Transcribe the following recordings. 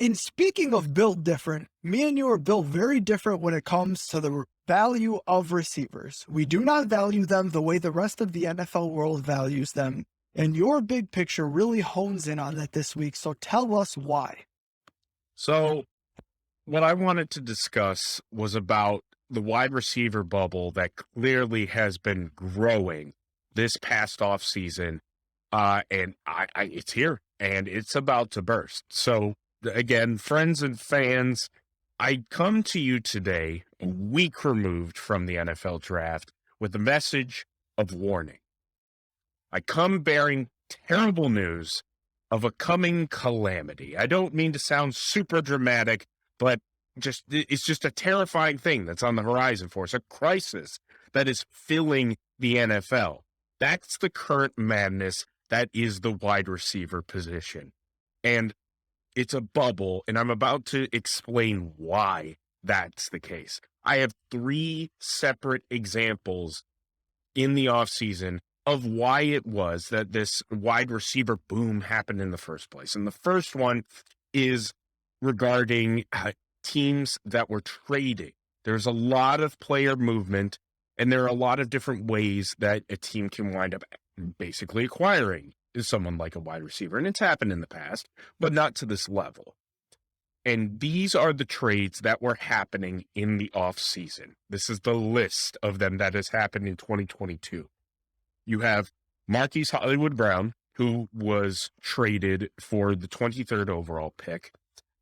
And speaking of built different, me and you are built very different when it comes to the value of receivers. We do not value them the way the rest of the NFL world values them. And your big picture really hones in on that this week. So tell us why. So, what I wanted to discuss was about the wide receiver bubble that clearly has been growing this past offseason. And it's here and it's about to burst. So, again, friends and fans, I come to you today, a week removed from the NFL draft, with a message of warning. I come bearing terrible news of a coming calamity. I don't mean to sound super dramatic, but it's just a terrifying thing that's on the horizon for us, a crisis that is filling the NFL. That's the current madness that is the wide receiver position. And it's a bubble, and I'm about to explain why that's the case. I have 3 separate examples in the offseason of why it was that this wide receiver boom happened in the first place. And the first one is regarding teams that were trading. There's a lot of player movement, and there are a lot of different ways that a team can wind up basically acquiring someone like a wide receiver. And it's happened in the past, but not to this level. And these are the trades that were happening in the offseason. This is the list of them that has happened in 2022. You have Marquise Hollywood Brown, who was traded for the 23rd overall pick.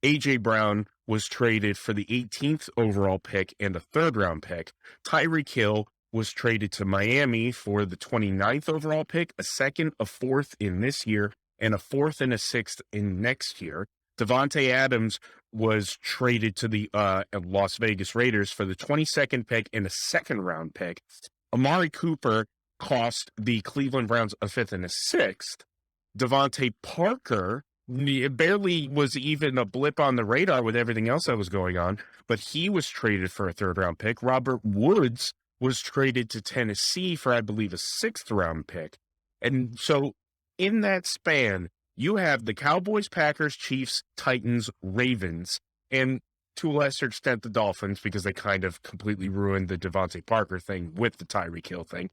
A.J. Brown was traded for the 18th overall pick and a 3rd round pick. Tyreek Hill was traded to Miami for the 29th overall pick, a 2nd, a 4th in this year, and a 4th and a 6th in next year. Devontae Adams was traded to the Las Vegas Raiders for the 22nd pick and a 2nd round pick. Amari Cooper cost the Cleveland Browns a 5th and a 6th. Devontae Parker barely was even a blip on the radar with everything else that was going on, but he was traded for a 3rd round pick. Robert Woods was traded to Tennessee for, I believe, a 6th round pick. And so in that span, you have the Cowboys, Packers, Chiefs, Titans, Ravens, and to a lesser extent the Dolphins, because they kind of completely ruined the Devontae Parker thing with the Tyreek Hill thing.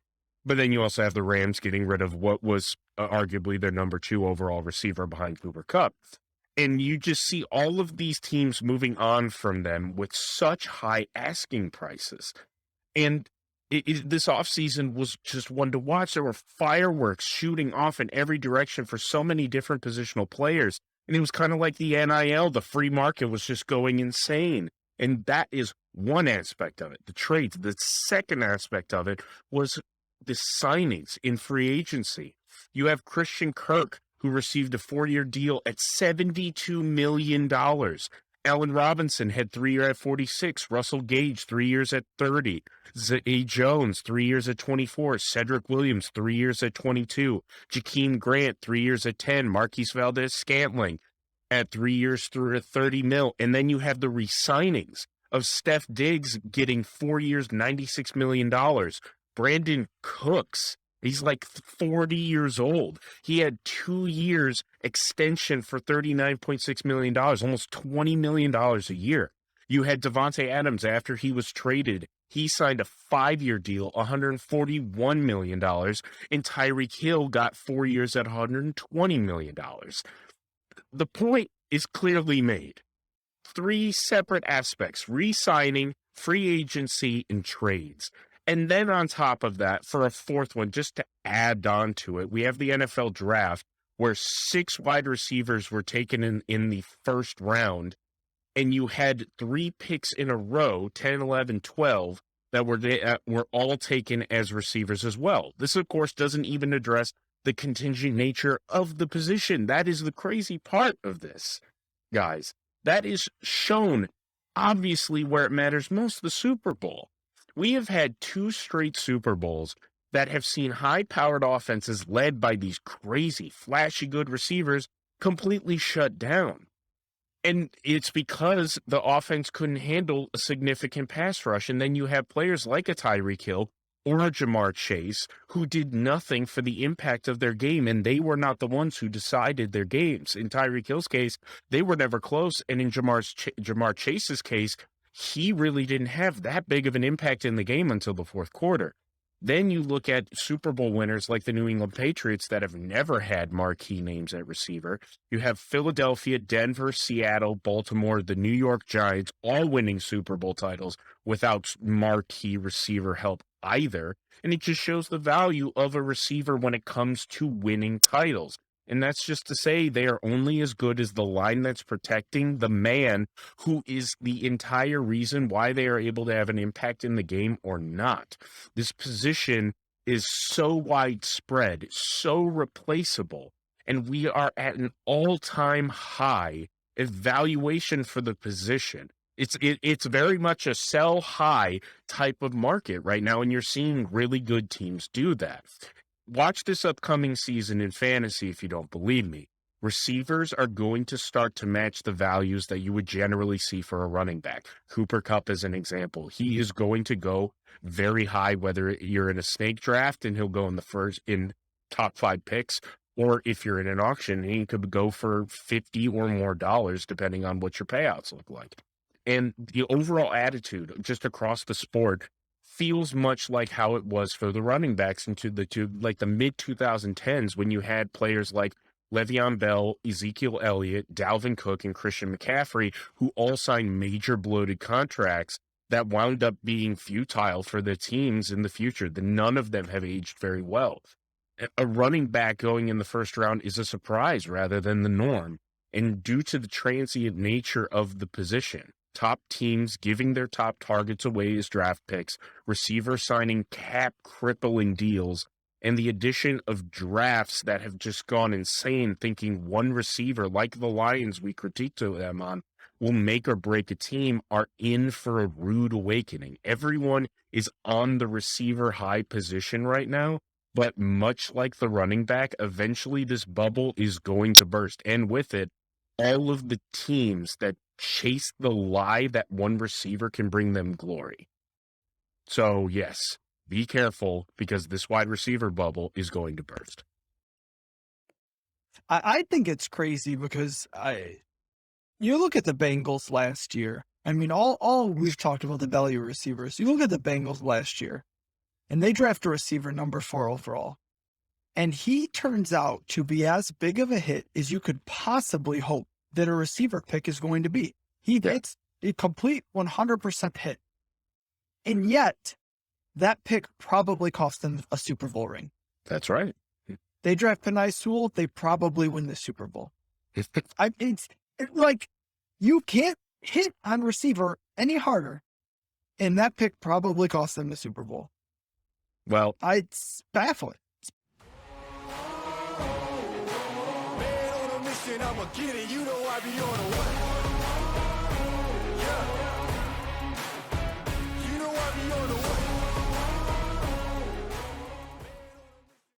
But then you also have the Rams getting rid of what was arguably their number 2 overall receiver behind Cooper Kupp. And you just see all of these teams moving on from them with such high asking prices. And this offseason was just one to watch. There were fireworks shooting off in every direction for so many different positional players. And it was kind of like the NIL, the free market was just going insane. And that is one aspect of it, the trades. The second aspect of it was the signings in free agency. You have Christian Kirk, who received a 4-year deal at $72 million. Allen Robinson had 3 years at 46. Russell Gage, 3 years at 30. Zay Jones, 3 years at 24. Cedric Williams, 3 years at 22. Jakeem Grant, 3 years at 10. Marquise Valdez-Scantling at 3 years through 30 mil. And then you have the re-signings of Steph Diggs getting 4 years, $96 million. Brandon Cooks, he's like 40 years old. He had 2 years extension for $39.6 million, almost $20 million a year. You had Devontae Adams after he was traded. He signed a 5-year deal, $141 million, and Tyreek Hill got 4 years at $120 million. The point is clearly made. 3 separate aspects: re-signing, free agency, and trades. And then on top of that, for a 4th one, just to add on to it, we have the NFL draft where 6 wide receivers were taken in the 1st round, and you had 3 picks in a row, 10, 11, 12, that were all taken as receivers as well. This, of course, doesn't even address the contingent nature of the position. That is the crazy part of this, guys. That is shown, obviously, where it matters most, the Super Bowl. We have had 2 straight Super Bowls that have seen high-powered offenses led by these crazy, flashy good receivers completely shut down. And it's because the offense couldn't handle a significant pass rush. And then you have players like a Tyreek Hill or a Jamar Chase, who did nothing for the impact of their game, and they were not the ones who decided their games. In Tyreek Hill's case, they were never close, and in Jamar Chase's case, he really didn't have that big of an impact in the game until the fourth quarter. Then you look at Super Bowl winners like the New England Patriots that have never had marquee names at receiver. You have Philadelphia, Denver, Seattle, Baltimore, the New York Giants, all winning Super Bowl titles without marquee receiver help either. And it just shows the value of a receiver when it comes to winning titles. And that's just to say they are only as good as the line that's protecting the man who is the entire reason why they are able to have an impact in the game or not. This position is so widespread, so replaceable, and we are at an all-time high evaluation for the position. It's very much a sell high type of market right now, and you're seeing really good teams do that. Watch this upcoming season in fantasy if you don't believe me. Receivers are going to start to match the values that you would generally see for a running back. Cooper Kupp is an example. He is going to go very high, whether you're in a snake draft and he'll go in top 5 picks, or if you're in an auction, he could go for $50 or more depending on what your payouts look like. And the overall attitude just across the sport feels much like how it was for the running backs into the mid 2010s when you had players like Le'Veon Bell, Ezekiel Elliott, Dalvin Cook, and Christian McCaffrey, who all signed major bloated contracts that wound up being futile for their teams in the future. None of them have aged very well. A running back going in the first round is a surprise rather than the norm, and due to the transient nature of the position. Top teams giving their top targets away as draft picks, receivers signing cap-crippling deals, and the addition of drafts that have just gone insane, thinking one receiver, like the Lions we critiqued them on, will make or break a team, are in for a rude awakening. Everyone is on the receiver high position right now, but much like the running back, eventually this bubble is going to burst. And with it, all of the teams that chase the lie that one receiver can bring them glory. So, yes, be careful because this wide receiver bubble is going to burst. I think it's crazy because you look at the Bengals last year. I mean, all we've talked about the value receivers. You look at the Bengals last year, and they draft a receiver number 4 overall. And he turns out to be as big of a hit as you could possibly hope that a receiver pick is going to be. It's a complete 100% hit. And yet, that pick probably cost them a Super Bowl ring. That's right. They draft Penei Sewell, they probably win the Super Bowl. It's like, you can't hit on receiver any harder, and that pick probably cost them the Super Bowl. Well, It's baffling. Man on a mission, I'ma get it. You know I be on a what?